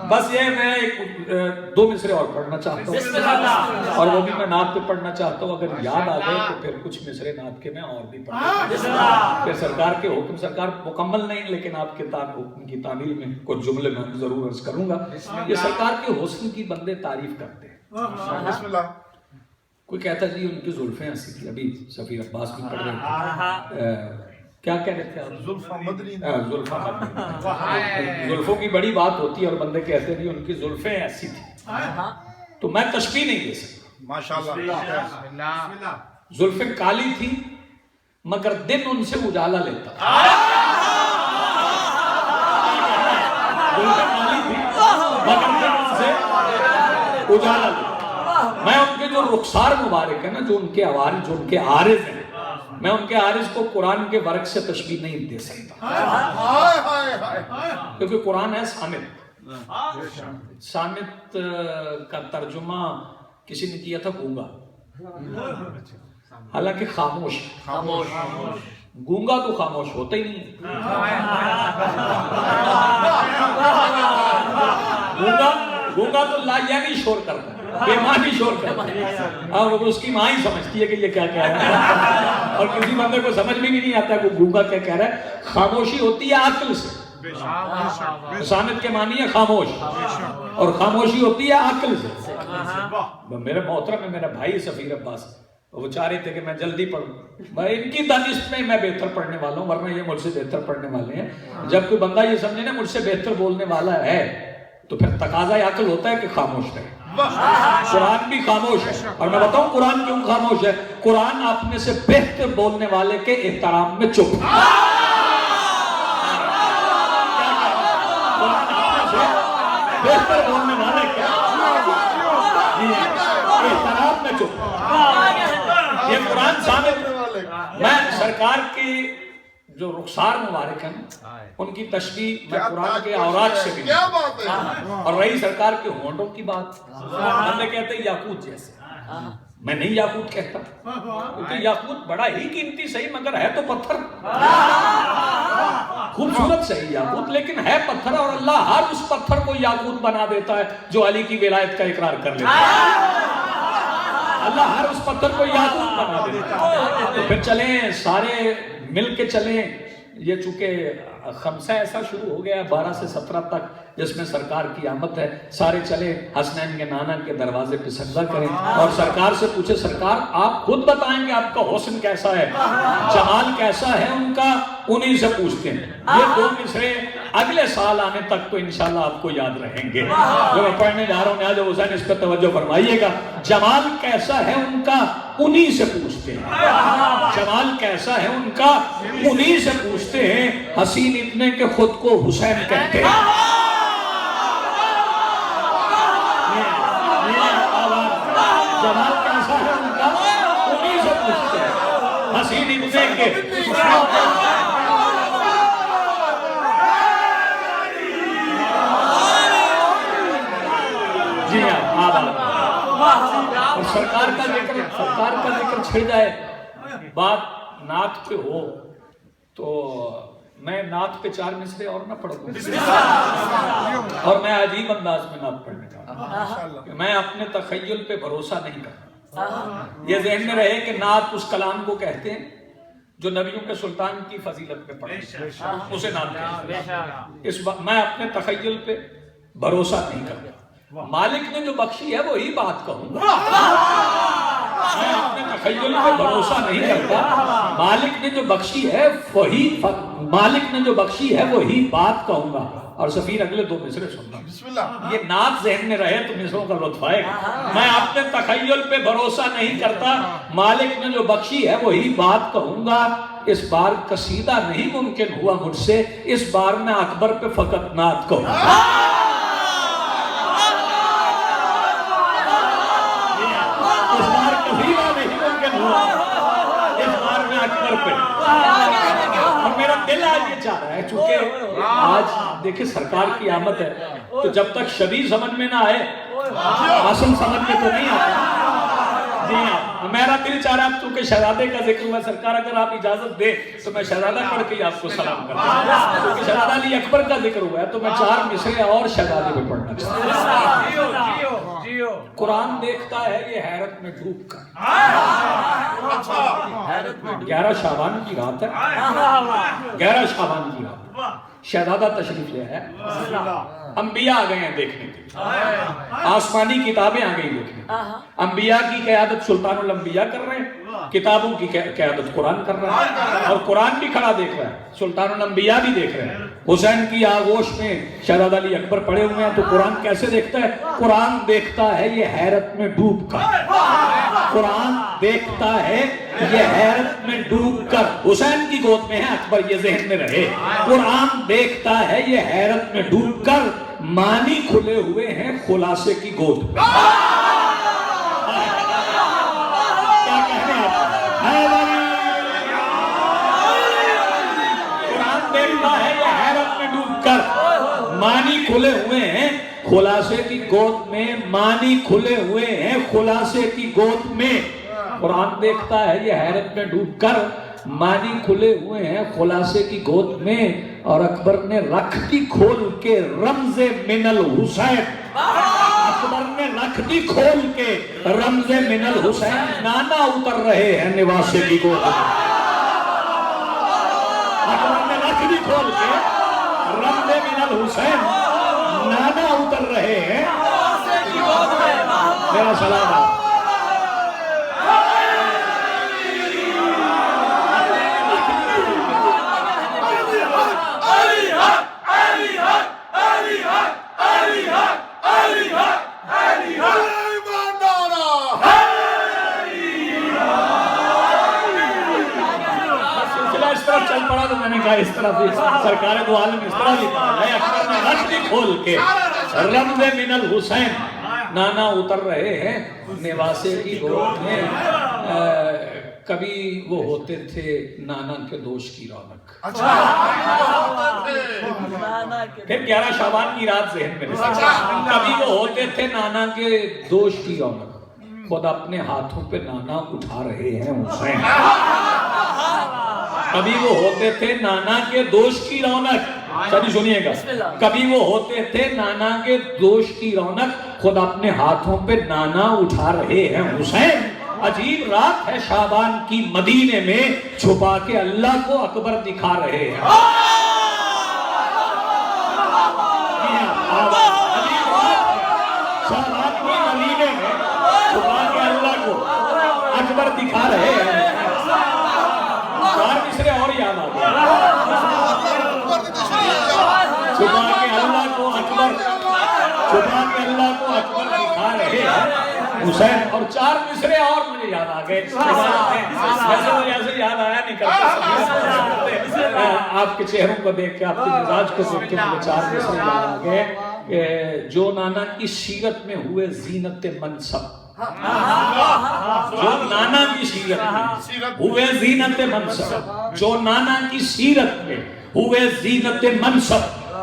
بس یہ میں ایک دو مصرے اور پڑھنا چاہتا ہوں اور وہ بھی میں نعت پہ پڑھنا چاہتا ہوں اگر یاد آ گئے تو پھر کچھ مصرے نعت کے میں اور بھی پڑھنا پھر سرکار کے حکم سرکار مکمل نہیں لیکن آپ کے حکم کی تعمیل میں کچھ جملے میں ضرور عرض کروں گا یہ سرکار کے حسن کی بندے تعریف کرتے ہیں بسم اللہ کوئی کہتا جی ان کی زلفیں ایسی تھی ابھی سفیر عباس بھی پڑھ رہے تھے کیا کہہ رہے تھے آپ زلفہ مدنی زلفوں کی بڑی بات ہوتی ہے اور بندے کہتے ہیں ان کی زلفیں ایسی تھی تو میں تشبیہ نہیں دے سکتا ماشاءاللہ زلفیں کالی تھی مگر دن ان سے اجالا لیتا زلفیں کالی تھی مگر دن ان سے اجالا لیتا میں ان کے جو رخسار مبارک ہے نا جو ان کے عوارض جو ان کے عارض ہیں میں ان کے عارض کو قرآن کے ورق سے تشبیہ نہیں دے سکتا کیونکہ قرآن ہے صامت صامت کا ترجمہ کسی نے کیا تھا گونگا حالانکہ خاموش گونگا تو خاموش ہوتا ہی نہیں گونگا تو لا یعنی شور کرتا ہے بے معنی شور کرتا ہے اور اس کی ماں ہی سمجھتی ہے کہ یہ کیا کہہ رہا ہے اور کسی بندے کو سمجھ بھی نہیں آتا کہ گونگا کیا کہہ رہا ہے خاموشی ہوتی ہے عقل سے صامت کے معنی ہے خاموش اور خاموشی ہوتی ہے عقل سے میرے محترم ہے میرا بھائی سفیر عباس وہ چاہ رہے تھے کہ میں جلدی پڑھوں بھائی ان کی دانش میں بہتر پڑھنے والا ہوں ورنہ یہ مجھ سے بہتر پڑھنے والے ہیں جب کوئی بندہ یہ سمجھے نا مجھ سے بہتر بولنے والا ہے تو پھر تقاضا عقل ہوتا ہے کہ خاموش رہے قرآن بھی خاموش ہے اور میں بتاؤں قرآن کیوں خاموش ہے قرآن اپنے سے بہتر بولنے والے کے احترام میں چپ بہتر بولنے والے کے احترام میں چپ یہ قرآن ثابت میں سرکار کی جو رخسار مبارک ہیں ان کی تشبیہ میں قرآن کے اوراق سے بھی اور رہی سرکار کے ہونٹوں کی بات بندے کہتے ہیں یاقوت جیسے میں نہیں یاقوت کہتا کیونکہ یاقوت بڑا ہی قیمتی صحیح مگر ہے تو پتھر خوبصورت صحیح یاقوت لیکن ہے پتھر اور اللہ ہر اس پتھر کو یاقوت بنا دیتا ہے جو علی کی ولایت کا اقرار کر لیتا ہے اللہ ہر اس پتھر کو یاقوت بنا دیتا ہے تو پھر چلیں سارے مل کے چلیں یہ چونکہ خمسہ ایسا شروع ہو گیا ہے 12 سے 17 تک جس میں سرکار کی آمد ہے سارے چلے حسنین کے نانا کے دروازے پہ سجدہ کریں اور سرکار سے پوچھے سرکار آپ خود بتائیں کہ آپ کا حسن کیسا ہے جمال کیسا ہے ان کا انہی سے پوچھتے ہیں یہ دو مصرے اگلے سال آنے تک تو انشاءاللہ آپ کو یاد رہیں گے جو میں پڑھنے جا رہا ہوں نیاز حسین اس پہ توجہ فرمائیے گا جمال کیسا ہے ان کا انہی سے پوچھتے ہیں جمال کیسا ہے ان کا انہی سے پوچھتے ہیں حسین اتنے کہ خود کو حسین کہتے ہیں جمال کیسا ہے ان کا انہی سے پوچھتے ہیں حسین اتنے کہ جی ہاں اور سرکار کا ذکر چھڑ جائے بات نعت پہ ہو تو میں نعت پہ 4 مصرے اور نہ پڑھوں اور میں عجیب انداز میں نعت پڑھنے کا میں اپنے تخیل پہ بھروسہ نہیں کرتا یہ ذہن میں رہے کہ نعت اس کلام کو کہتے ہیں جو نبیوں کے سلطان کی فضیلت پہ پڑھے اسے نعت کہتے ہیں میں اپنے تخیل پہ بھروسہ نہیں کرتا مالک نے جو بخشی ہے وہی بات کہوں گا میں اپنے تخیل پہ بھروسہ نہیں کرتا مالک نے جو بخشی ہے وہی بات کہوں گا اور سفیر اگلے 2 مصرے سننا. بسم اللہ. یہ نعت ذہن میں رہے تو مصروں کا لطف آئے گا. میں اپنے تخیل پہ بھروسہ نہیں کرتا، مالک نے جو بخشی ہے وہی بات کہوں گا. اس بار قصیدہ نہیں ممکن ہوا مجھ سے، اس بار میں اکبر پہ فقط نعت کہوں گا. اس بار قصیدہ نہیں ممکن ہوا، اس بار میں اکبر پہ. اور میرا دل آج یہ چاہ رہا ہے، چونکہ آج دیکھیں سرکار کی آمد ہے، تو جب تک شبیہ سمجھ میں نہ آئے حاصل سمجھ میں تو نہیں آتا. جی ہاں، میرا دل چاہ رہا ہے چونکہ شہزادے کا ذکر ہوا، سرکار اگر آپ اجازت دیں تو میں شہزادہ پڑھ کے آپ کو سلام کرتا ہوں. کیونکہ شہزادہ علی اکبر کا ذکر ہوا ہے تو میں 4 مصرے اور شہزادے پہ پڑھنا چاہتا ہوں. قرآن دیکھتا ہے یہ حیرت میں ڈوب کر. 11 شعبان کی رات ہے، 11 شعبان کی رات. شہزادہ تشریف لے ہے، انبیاء آ گئے ہیں دیکھنے کے، آسمانی کتابیں آ گئی دیکھنے. انبیاء کی قیادت سلطان الانبیاء کر رہے ہیں، کتابوں کی قیادت قرآن کر رہا ہے، اور قرآن بھی کھڑا دیکھ رہا ہے، سلطان الانبیاء بھی دیکھ رہے ہیں. حسین کی آغوش میں شہزادہ علی اکبر پڑے ہوئے ہیں، تو قرآن کیسے دیکھتا ہے؟ قرآن دیکھتا ہے یہ حیرت میں ڈوب کر. قرآن دیکھتا ہے یہ حیرت میں ڈوب کر. حسین کی گود میں ہے اکبر، یہ ذہن میں رہے. قرآن دیکھتا ہے یہ حیرت میں ڈوب کر، معنی کھلے ہوئے ہیں خلاصے کی گود. کیا کہنے قرآن دیکھتا ہے یہ حیرت میں ڈوب کر، معنی کھلے ہوئے ہیں خلاصے کی گود میں. معنی کھلے ہوئے ہیں خلاصے کی گود میں. قرآن دیکھتا ہے یہ حیرت میں ڈوب کر، معنی کھلے ہوئے ہیں خلاصے کی گود میں. اور اکبر نے رکھ دی کھول کے رمز من الحسین. اکبر نے رکھ دی کھول کے رمز من الحسین. نانا اتر رہے ہیں نواسے کی گود میں. اکبر نے رکھ دی کھول کے رمز من الحسین. نانا اتر رہے ہیں. میرا سلام ہے. چل پڑا تو میں نے کہا اس طرح سرکار دو عالم اس طرح لکھا ہے. اکبر نے رکھ دی کھول کے رمز من الحسین. نانا اتر رہے ہیں نواسے کی گود میں. کبھی وہ ہوتے تھے نانا کے دوش کی رونق. پھر 11 شعبان کی رات ذہن میں رہے. کبھی وہ ہوتے تھے نانا کے دوش کی رونق. خود اپنے ہاتھوں پہ نانا اٹھا رہے ہیں حسین. کبھی وہ ہوتے تھے نانا کے دوش کی رونق. سنیے گا. کبھی وہ ہوتے تھے نانا کے دوش کی رونق. خود اپنے ہاتھوں پہ نانا اٹھا رہے ہیں حسین. عجیب رات ہے شعبان کی مدینے میں، چھپا کے اللہ کو اکبر دکھا رہے ہیں. شعبان کی مدینے میں چھپا کے اللہ کو اکبر دکھا رہے ہیں. 4 مصرے اور یاد آ گئے. چھپا کے اللہ کو اکبر، چھپا کے اللہ کو اکبر دکھا رہے ہیں حسین. اور 4 مصرے اور مجھے یاد آ گئے. ویسے تو ایسے یاد آیا نہیں کرتا. آپ کے چہروں کو دیکھ کے، آپ کے مزاج کو دیکھ کے مجھے 4 مصرے یاد آ گئے. جو نانا کی سیرت میں ہوئے زینت منصب. جو نانا کی سیرت میں ہوئے زینت منصب. جو نانا کی سیرت میں ہوئے زینت منصب.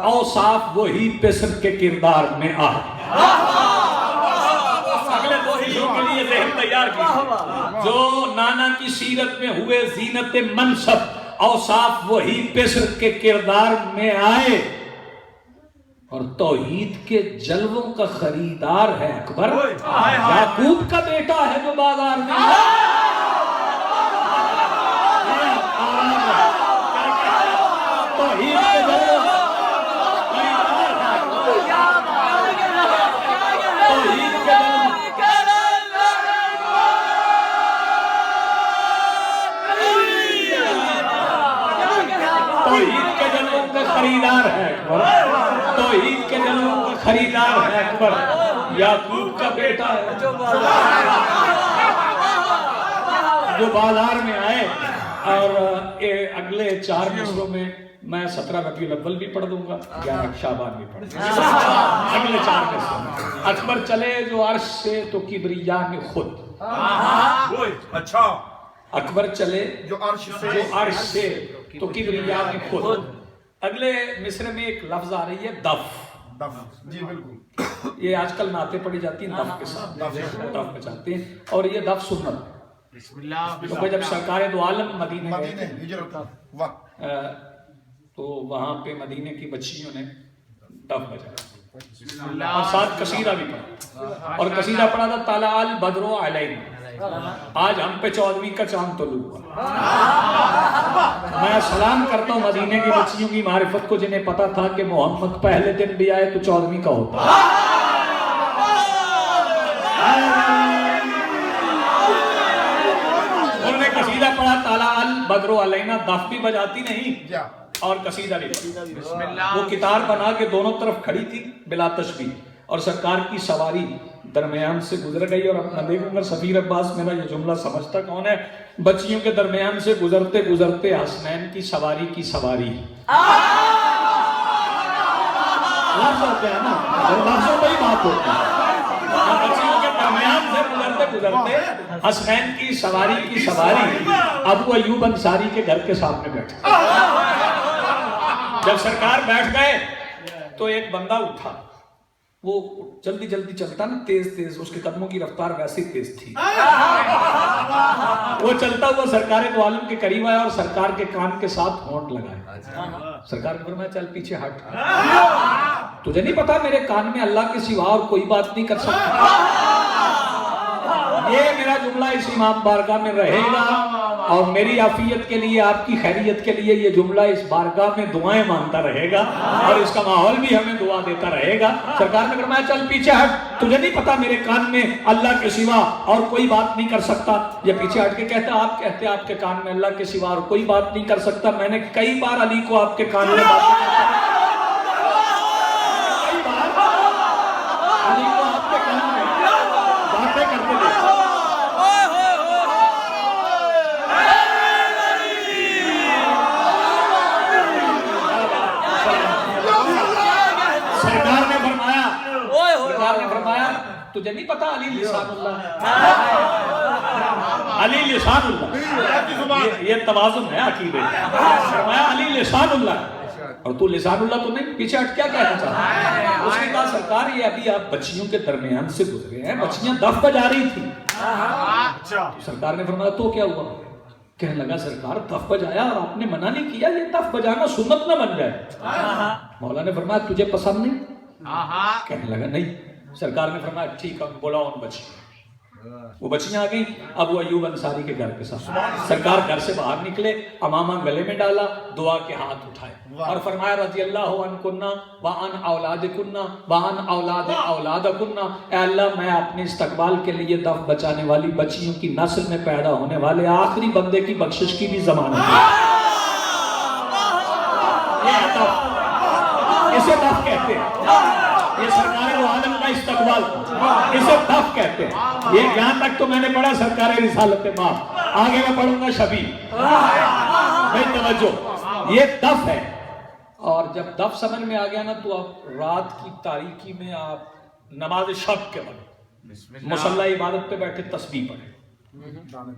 اوصاف وہی پسر کے کردار میں آ. اگلے 2 ہجروں کے لیے ذہن تیار کیجیے. جو نانا کی سیرت میں ہوئے زینت منصب. اوصاف وہی پسر کے کردار میں آئے. اور توحید کے جلووں کا خریدار ہے اکبر. یعقوب کا بیٹا ہے جو بازار میں. توحید کے جلووں توحید کے جلووں کا خریدار ہے. اکبر یعقوب کا بیٹا ہے جو بازار میں آئے. اور اگلے 4 مصروں میں میں 17 ربیع الاول بھی پڑھ دوں گا, 11 شعبان بھی پڑھ دوں گا. اگلے 4 مصروں میں اکبر چلے جو عرش سے تو کبریا میں خود. اچھا, اکبر چلے جو عرش سے تو کبریا میں خود. اگلے مصر میں ایک لفظ آ رہی ہے دف. جی بالکل, یہ آج کل نعتیں پڑھی جاتی ہیں دف کے ساتھ, دف بجاتے ہیں. اور یہ دف سنت. بسم اللہ. کیونکہ جب سرکار دو عالم مدینے گئے تھے ہجرت, واہ, تو وہاں پہ مدینے کی بچیوں نے دف بجایا بسم اللہ. اور ساتھ قصیدہ بھی پڑھا. اور قصیدہ پڑھا تھا طلع البدر علینا, آج ہم پہ 14ویں کا چاند طلوع ہوا. میں سلام کرتا ہوں مدینے کی بچیوں کی معرفت کو جنہیں پتا تھا کہ محمد پہلے دن بھی آئے تو 14ویں کا ہوتا. انہوں نے قصیدہ پڑھا طلع البدر علینا, دف بھی بجاتی نہیں اور قصیدہ بھی. بسم اللہ. وہ کتار بنا کے دونوں طرف کھڑی تھی بلا تشبیہ, اور سرکار کی سواری درمیان سے گزر گئی. اور اپنا دیکھوں گا سفیر عباس میرا یہ جملہ سمجھتا کون ہے, بچیوں کے درمیان سے گزرتے گزرتے حسنین کی سواری کی سواری. لفظ ہوتے ہیں نا, لفظوں پہ ہی بات ہوتی ہے. بچیوں کے درمیان سے گزرتے گزرتے حسنین کی سواری ابو ایوب انصاری کے گھر کے سامنے بیٹھے. جب سرکار بیٹھ گئے تو ایک بندہ اٹھا, وہ جلدی جلدی چلتا نا, تیز تیز, اس کے قدموں کی رفتار ویسی تیز تھی. وہ چلتا ہوا سرکار دو عالم کے قریب آیا اور سرکار کے کان کے ساتھ ہونٹ لگایا. سرکار نے فرمایا چل پیچھے ہٹ, تجھے نہیں پتا میرے کان میں اللہ کے سوا اور کوئی بات نہیں کر سکتا. یہ میرا جملہ اس امام بارگاہ میں رہے گا, اور میری عافیت کے لیے, آپ کی خیریت کے لیے یہ جملہ اس بارگاہ میں دعائیں مانگتا رہے گا, اور اس کا ماحول بھی ہمیں دعا دیتا رہے گا. سرکار نے فرمایا چل پیچھے ہٹ, تجھے نہیں پتا میرے کان میں اللہ کے سوا اور کوئی بات نہیں کر سکتا. یہ پیچھے ہٹ کے کہتا, آپ کہتے آپ کے کان میں اللہ کے سوا اور کوئی بات نہیں کر سکتا. میں نے کئی بار علی کو آپ کے کان میں باتیں کرتے دیکھا. سرکار نے فرمایا تجھے نہیں پتا علی لسان اللہ, علی لسان اللہ, یہ توازن ہے عقیدے. فرمایا علی لسان اللہ, اور تو لسان اللہ تو نہیں. پیچھے ہٹ کیا کہنا چاہتا ہے؟ اس نے کہا سرکار یہ ابھی آپ بچیوں کے درمیان سے گزرے ہیں, بچیاں دف بجا رہی تھی. سرکار نے فرمایا تو کیا ہوا؟ کہنے لگا سرکار دف بجایا اور آپ نے منع نہیں کیا, یہ دف بجانا سنت نہ بن جائے. مولا نے فرمایا تجھے پسند نہیں؟ کہنے لگا نہیں. سرکار نے فرمایا ٹھیک ہے بلاؤ ان بچیوں. وہ بچیاں آ گئیں ابو ایوب انصاری کے گھر کے ساتھ. سرکار گھر سے باہر نکلے, امامہ گلے میں ڈالا, دعا کے ہاتھ اٹھائے اور فرمایا رضی اللہ عنکنا وعن اولادکنا وعن اولاد اولادکنا. اے اللہ میں اپنے استقبال کے لیے دف بچانے والی بچیوں کی نسل میں پیدا ہونے والے آخری بندے کی بخشش کی بھی ضمانت ہے. اسے دف کہتے ہیں, یہ سرکار دو عالم کا استقبال, اسے دف کہتے ہیں. یہ یہاں تک تو میں نے پڑھا سرکار رسالت ماں, آگے میں پڑھوں گا شبی. بھائی توجہ, یہ دف ہے. اور جب دف سمجھ میں آ گیا نا تو آپ رات کی تاریکی میں آپ نماز شب کے وقت مصلی عبادت پہ بیٹھے تسبیح پڑھیں,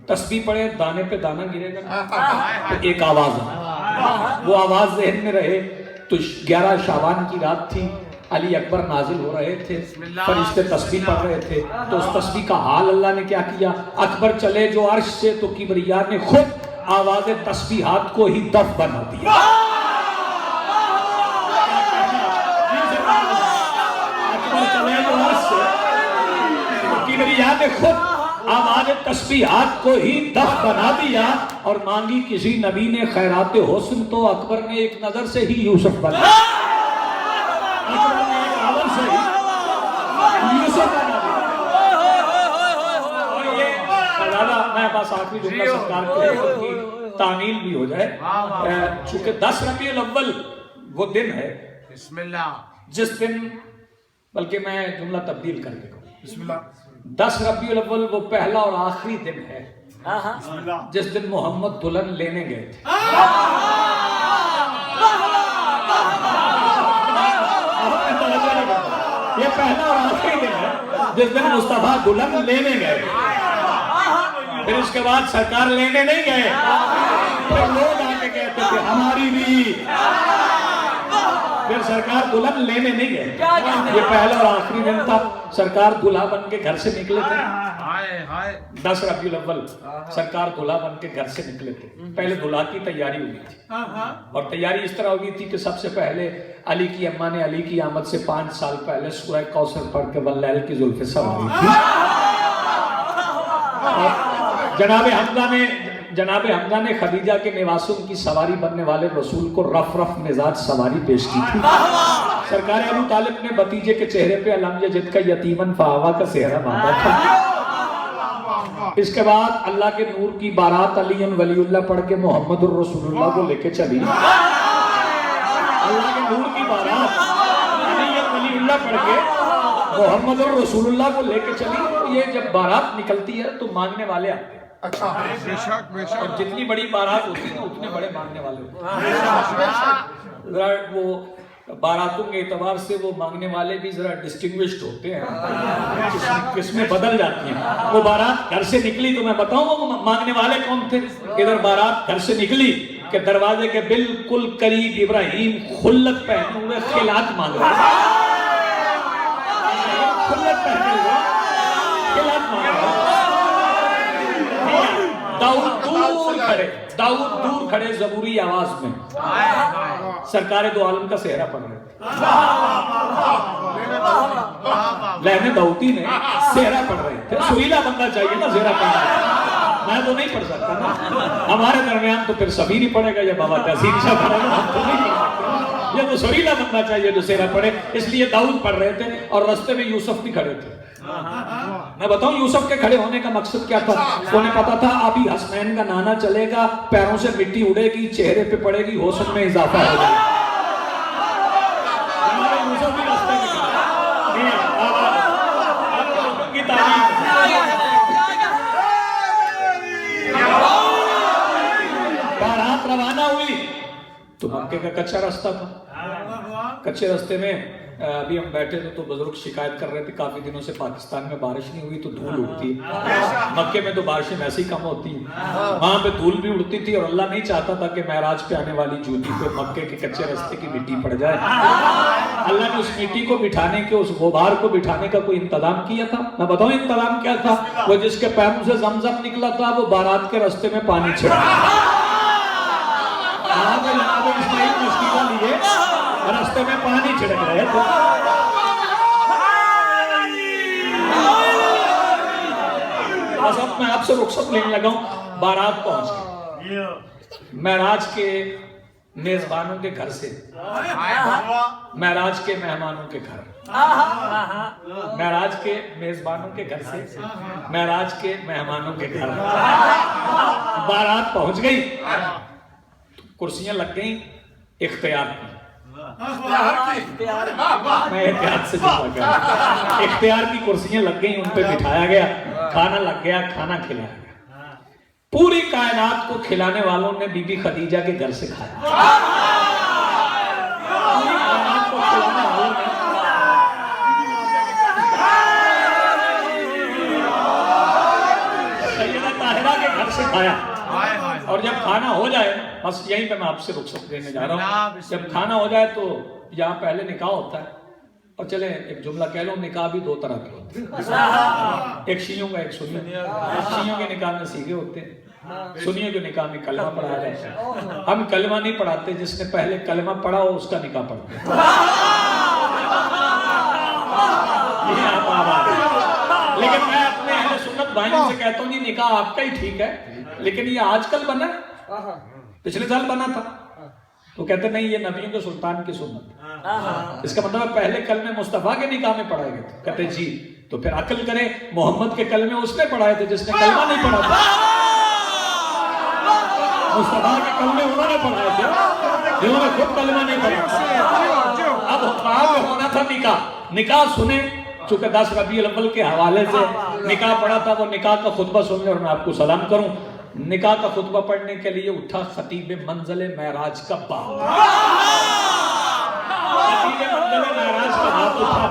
تسبیح پڑھیں, دانے پہ دانا گرے گا تو ایک آواز ہے, وہ آواز ذہن میں رہے. تو 11 شعبان کی رات تھی, علی اکبر نازل ہو رہے تھے, فرشتے تسبیح پڑھ رہے تھے. تو اس تسبیح کا حال اللہ نے کیا کیا, اکبر چلے جو عرش سے تو کبریا نے خود آواز تسبیحات کو ہی دف بنا دیا. اکبر چلے جو عرش سے تو کبریا نے خود آواز تسبیحات کو ہی دف بنا دیا. اور مانگی کسی نبی نے خیرات حسن تو اکبر نے ایک نظر سے ہی یوسف بنا. میں بس آخری جملہ سرکار کی تعمیل بھی ہو جائے, چونکہ 10 ربیع الاول وہ دن ہے بسم اللہ, جس دن بلکہ میں جملہ تبدیل کر کے کہوں، بسم اللہ 10 ربیع الاول وہ پہلا اور آخری دن ہے بسم اللہ جس دن محمد دلہن لینے گئے تھے۔ یہ پہلا اور آخری دن ہے جس دن مصطفیٰ دلہن لینے گئے، پھر اس کے بعد سرکار لینے نہیں گئے، پھر لوگ آ کے کہتے تھے ہماری بھی، پھر سرکار دلہن لینے نہیں گئے۔ یہ پہلا اور آخری دن تھا، سرکار دلہا بن کے گھر سے نکلے تھے۔ 10 ربیع الاول سرکار دلہا بن کے گھر سے نکلے تھے۔ پہلے دلہا کی تیاری ہوئی تھی، اور تیاری اس طرح ہوئی تھی کہ سب سے پہلے علی کی اماں نے علی کی آمد سے 5 سال پہلے سورہ کوثر پڑھ کے واللیل کی زلفیں سواری تھی۔ جناب حمزہ نے خدیجہ کے نواسوں کی سواری بننے والے رسول کو رف رف مزاج سواری پیش کی تھی۔ سرکار ابو طالب نے بھتیجے کے چہرے پہ علم یجد کا یتیمن فآوا کا صحرا باندھا تھا۔ اس کے بعد اللہ کے نور کی بارات علی ولی اللہ پڑھ کے محمد الرسول اللہ کو لے کے چلی۔ اللہ کے نور کی بارات علی ولی اللہ پڑھ کے محمد الرسول اللہ کو لے کے چلی۔ یہ جب بارات نکلتی ہے تو مانگنے والے آتے ہیں، اچھا بے شک بے شک، اور جتنی بڑی بارات ہوتی ہے اتنے بڑے مانگنے والے ہوتے ہیں۔ ذرا وہ باراتوں کے اعتبار سے وہ مانگنے والے بھی ذرا ڈسٹنگوشڈ ہوتے ہیں، قسمیں بدل جاتی ہیں۔ وہ بارات گھر سے نکلی تو میں بتاؤں وہ مانگنے والے کون تھے؟ ادھر بارات گھر سے نکلی کہ دروازے کے بالکل قریب ابراہیم خلت پہنے ہوئے خلعت مانگ رہے ہیں، خلت پہنے ہوئے خلعت مانگ رہے ہیں۔ داؤد دور کھڑے زبوری آواز میں سرکار دو عالم کا صحرا پڑھ رہے تھے۔ لہنے داؤدی نے صحرا پڑھ رہے تھے۔ سریلا بندہ چاہیے نا صحرا پڑھنا، میں تو نہیں پڑھ سکتا نا، ہمارے درمیان تو پھر سبھی نہیں پڑھے گا، یا بابا تحسین شاہ پڑھے گا، ہم تو نہیں پڑھ سکتے۔ یہ تو سریلا بندہ چاہیے جو صحرا پڑھے، اس لیے داؤد پڑھ رہے تھے اور رستے میں یوسف بھی کھڑے تھے۔ میں بتاؤں یوسف کے کھڑے ہونے کا مقصد کیا تھا؟ انہیں پتا تھا ابھی حسنین کا نانا چلے گا، پیروں سے مٹی اڑے گی، چہرے پہ پڑے گی، حسن میں اضافہ ہو جائے گا۔ ہمارے یوسف بھی راستے میں کی تعلیم بارات روانہ ہوئی تو مکے کا کچا راستہ تھا۔ کچے راستے میں ابھی ہم بیٹھے تھے تو بزرگ شکایت کر رہے تھے کافی دنوں سے پاکستان میں بارش نہیں ہوئی تو دھول اڑتی ہے۔ مکے میں تو بارشیں ویسے ہی کم ہوتی ہیں، وہاں پہ دھول بھی اڑتی تھی، اور اللہ نہیں چاہتا تھا کہ معراج پہ آنے والی جوتی پہ مکے کے کچے راستے کی مٹی پڑ جائے۔ اللہ نے اس مٹی کو بٹھانے کے، اس غبار کو بٹھانے کا کوئی انتظام کیا تھا؟ میں بتاؤں انتظام کیا تھا؟ وہ جس کے پیروں سے زمزم نکلا تھا وہ بارات کے راستے میں پانی چھڑکا، اسماعیل مشکیلا لیے راستے میں پانی چھڑک رہے تھے۔ بس اب میں آپ سے رخصت لینے لگا ہوں، بارات پہنچ گئی معراج کے میزبانوں کے گھر سے، معراج کے مہمانوں کے گھر، معراج کے میزبانوں کے گھر سے معراج کے مہمانوں کے گھر بارات پہنچ گئی، کرسیاں لگ گئیں اختیار کی۔ میں احتیاط سے جملہ کر رہا ہوں، اختیار کی کرسیاں لگ گئیں، ان پہ بٹھایا گیا، کھانا لگ گیا، کھانا کھلایا گیا۔ پوری کائنات کو کھلانے والوں نے بی بی خدیجہ کے گھر سے کھایا۔ پوری کائنات کو کھلانے والوں نے سیدہ طاہرہ کے گھر سے کھایا۔ اور جب کھانا ہو جائے، بس یہیں پہ میں آپ سے رخصت دینے جا رہا ہوں، جب کھانا ہو جائے تو یہاں پہلے نکاح ہوتا ہے، اور چلیں ایک جملہ کہہ لوں، نکاح بھی 2 طرح کے ہوتے ہیں، ایک شیعوں کا ایک سنیوں کا۔ شیعوں کے نکاح میں سیگے ہوتے ہیں، سنیوں کے نکاح میں کلمہ پڑھا جاتا ہے۔ ہم کلمہ نہیں پڑھاتے، جس نے پہلے کلمہ پڑھا ہو اس کا نکاح پڑھتے ہیں۔ لیکن میں اپنے اہل سنت بھائیوں سے کہتا ہوں جی نکاح آپ کا ہی ٹھیک ہے، لیکن یہ آج کل بنا، پچھلے سال بنا تھا، تو کہتے نہیں یہ نبیوں کے سلطان کی سنت، اس کا مطلب پہلے کلمے مصطفیٰ کے نکاح میں پڑھائے گئے تھے۔ کہتے جی تو پھر عقل کرے، محمد کے کلمے اس نے پڑھائے تھے جس نے کلمہ نہیں پڑھا تھا۔ مصطفیٰ کے کلمے انہوں نے پڑھائے تھے، انہوں نے خود کلمہ نہیں پڑھا۔ اب حکام میں ہونا تھا نکاح سنیں، چونکہ 10 ربیع الاول کے حوالے سے نکاح پڑھا تھا، وہ نکاح کا خطبہ سن لیں اور میں آپ کو سلام کروں۔ نکاح کا خطبہ پڑھنے کے لیے اٹھا خطیب منزل معراج کا باپ، خطیب منزل معراج کا باپ اٹھا،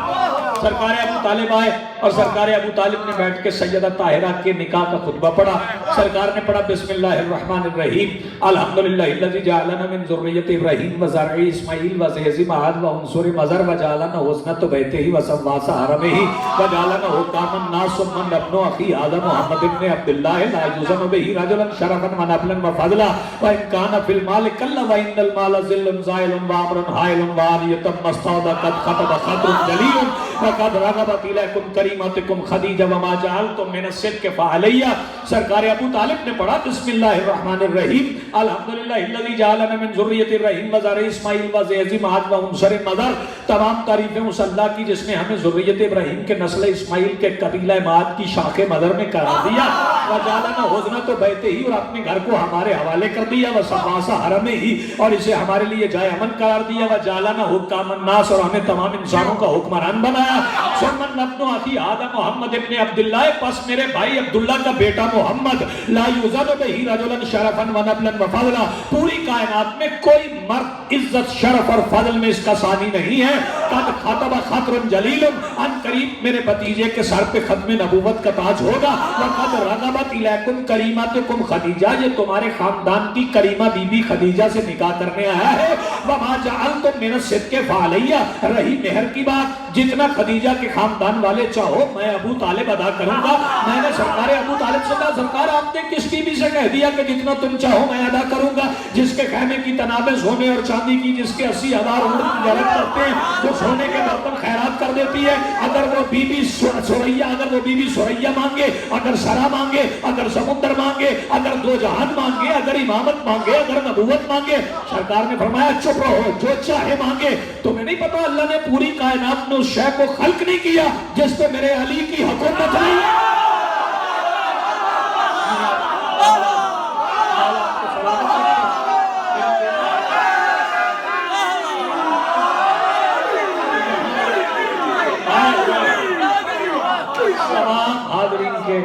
سرکار ابو طالب آئے اور سرکار ابو طالب نے بیٹھ کے سیدہ طاہرہ کے نکاح کا خطبہ پڑھا۔ سرکار نے پڑھا بسم اللہ الرحمن الرحیم الحمدللہ الذی جعلنا من ذریۃ ابراہیم وزرع اسماعیل وزیز معاد وعنصر مزر وجعلنا حسنۃ بیتہ وسواس حرمہ وجعلنا حکاما الناس من ابن اخی آدم محمد ابن عبداللہ لا یزن بہ رجلا شرفا ونبلا وفضلا وان کان فی المال کلا وان المال ذل زائل وامر حائل وانیۃ مستعد قد خطب خطر جلیل وقد رغبت الیکم کریمتکم خدیجہ وما جعلتم من الصدق فعلیہ۔ سرکار ابو طالب نے پڑھا بسم اللہ الرحمن الرحیم الحمدللہ الذی جعلنا من ذریۃ ابراہیم وزرع اسماعیل وزیز معاد وعنصر مزر۔ تمام تعریفیں اس اللہ کی جس نے ہمیں ذریت ابراہیم کے نسل اسماعیل کے قبیلہ معاد کی شاخ مدر میں قرار دیا، وجعلنا حسنۃ بیتہ ہی، اور اپنے گھر کو ہمارے حوالے کر دیا، وسواس حرمہ ہی، اور اسے ہمارے لیے جائے امن قرار دیا، وجعلنا حکاما الناس، اور ہمیں تمام انسانوں کا حکمران بنایا۔ ثم ابن اخی آدم محمد ابن عبداللہ، پس میرے بھائی عبداللہ کا بیٹا محمد، لا یوزن بہ رجلا شرفا ونبلا وفضلا، پوری کائنات میں کوئی مرد عزت شرف اور فضل میں اس کا ثانی نہیں ہے۔ قد خطب خطر جلیل، ان قریب میرے بھتیجے کے سر پہ ختم نبوت کا تاج ہوگا۔ وقد رغبت الیکم کریمتکم خدیجہ، یہ تمہارے خاندان کی کریمہ بی بی خدیجہ سے نکاح کرنے آیا ہے۔ وما جعلتم من الصدق فعلیہ، رہی مہر کی بات، جتنا خدیجہ کے خاندان والے چاہو میں ابو طالب ادا کروں گا۔ میں نے سرکار ابو طالب سے کہا سرکار آپ نے کس بی بی سے کہہ دیا کہ جتنا تم چاہو میں ادا کروں گا؟ جس کے خیمے کی تنابیں سونے اور چاندی کی، جس کے 80,000 اونٹ تجارت کرتے ہیں، جو سونے کے برتن خیرات کر دیتی ہے، اگر وہ بی بی سوریا، اگر وہ بی بی سوریا مانگے، اگر سرا مانگے، اگر سمندر مانگے، اگر دو جہان مانگے، اگر امامت مانگے، اگر نبوت مانگے، سرکار نے فرمایا چپ رہو، جو چاہے مانگے۔ تمہیں نہیں پتا اللہ نے پوری کائنات میں اس شے کو خلق نہیں کیا جس پہ میرے علی کی حکومت نہیں ہے۔ تمام حاضرین کے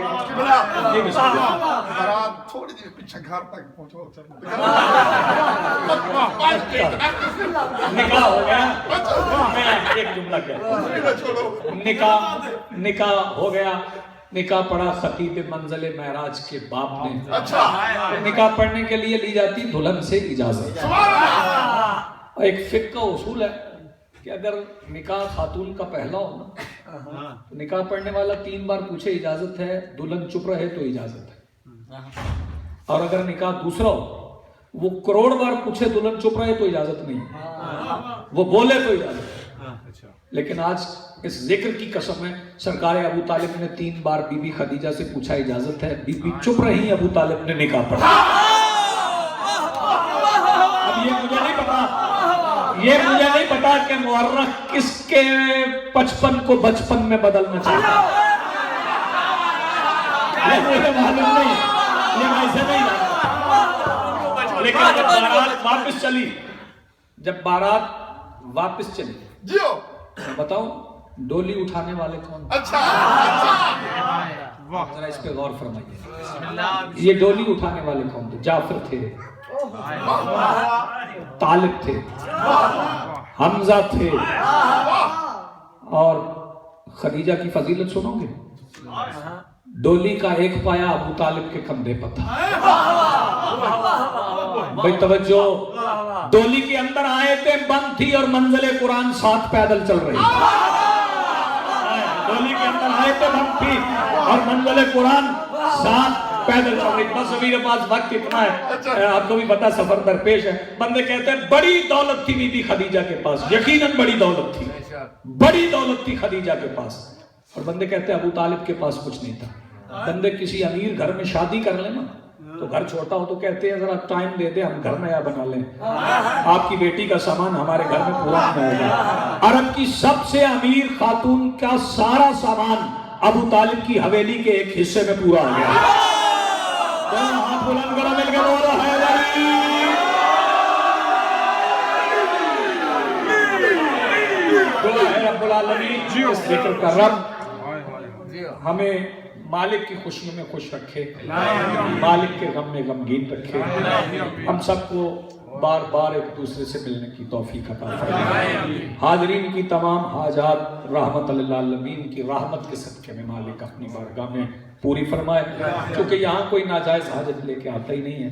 تھوڑی دیر پیچھے گھر تک پہنچو، نکاح ہو گیا۔ میں ایک جملہ کہتا ہوں، نکاح ہو گیا، نکاح پڑھا خطیب منزل معراج کے باپ نے۔ نکاح پڑھنے کے لیے لی جاتی دلہن سے اجازت۔ ایک فقہ کا اصول ہے کہ اگر نکاح خاتون کا پہلا ہو نا، تو نکاح پڑھنے والا 3 بار پوچھے اجازت ہے، دلہن چپ رہے تو اجازت ہے، اور اگر نکاح دوسرا ہو وہ کروڑ بار پوچھے دلہن چپ رہے تو اجازت نہیں، وہ بولے تو اجازت ہے۔ لیکن آج اس ذکر کی قسم ہے، سرکار ابو طالب نے 3 بار بی بی خدیجہ سے پوچھا اجازت ہے، بی بی چپ رہی، ابو طالب نے نکاح پڑھا۔ اب یہ مجھے نہیں پتا کہ مورخ کس کے 55 کو 55 میں بدلنا چاہتا ہے، یہ مجھے معلوم نہیں، یہ میں سے نہیں جانتا۔ لیکن جب بارات واپس چلی، جب بارات واپس چلی، میں بتاؤں ڈولی اٹھانے والے کون؟ ذرا اس پہ غور فرمائیے، یہ ڈولی اٹھانے والے کون تھے؟ جعفر تھے، طالب تھے، حمزہ تھے، اور خدیجہ کی فضیلت سنو گے، ڈولی کا ایک پایا ابو طالب کے کندھے پر تھا۔ بھائی توجہ، ڈولی کے اندر آیتیں بند تھی اور منزل قرآن ساتھ پیدل چل رہی تھی۔ ڈولی کے اندر آیتیں بند تھی اور منزل قرآن ساتھ پیدل چل رہی۔ بس میرے پاس وقت اتنا ہے، آپ کو بھی پتا سفر درپیش ہے۔ بندے کہتے ہیں بڑی دولت تھی بی بی خدیجہ کے پاس، یقیناً بڑی دولت تھی، بڑی دولت تھی خدیجہ کے پاس، اور بندے کہتے ہیں ابو طالب کے پاس کچھ نہیں تھا۔ بندے کسی امیر گھر میں شادی کر لیں نا تو گھر چھوٹا ہو تو کہتے ہیں ذرا ٹائم دے دے، ہم گھر نیا بنا لیں، آپ کی بیٹی کا سامان ہمارے گھر میں پورا نہیں ہوگا۔ عرب کی سب سے امیر خاتون کا سارا سامان ابو طالب کی حویلی کے ایک حصے میں پورا ہو گیا۔ ہاتھ بلند کرو، مل کے بولو حیدری۔ العالمین اس ذکر کا رب ہمیں مالک کی خوشیوں میں خوش رکھے، مالک کے غم میں غمگین رکھے، ہم سب کو بار بار ایک دوسرے سے ملنے کی توفیق عطا فرمائے۔ حاضرین کی تمام حاجات رحمت للعالمین کی رحمت کے صدقے میں مالک اپنی بارگاہ میں پوری فرمائے، کیونکہ یہاں کوئی ناجائز حاجت لے کے آتا ہی نہیں ہے،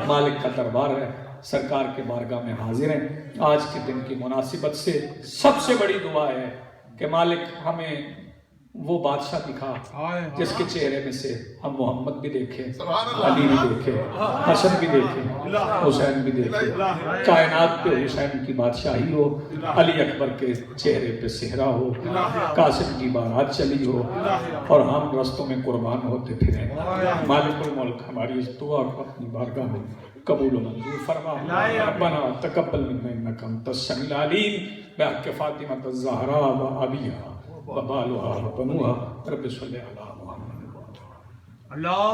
مالک کا دربار ہے، سرکار کے بارگاہ میں حاضر ہیں۔ آج کے دن کی مناسبت سے سب سے بڑی دعا ہے کہ مالک ہمیں وہ بادشاہ دکھا جس کے چہرے میں سے ہم محمد بھی دیکھیں، علی بھی دیکھیں، حسن بھی دیکھیں، حسین بھی دیکھیں، کائنات پہ حسین کی بادشاہی ہو، علی اکبر کے چہرے پہ صحرا ہو، قاسم کی بارات چلی ہو اور ہم رستوں میں قربان ہوتے پھریں۔ مالک الملک ہماری اس دعا کو اپنی بارگاہ میں قبول و منظور فرما۔ ربنا تقبل منا انک انت السمیع العلیم بحق فاطمۃ الزہراء و ابیہا وبالها وبنوها رب صلی علی محمد۔ اللہ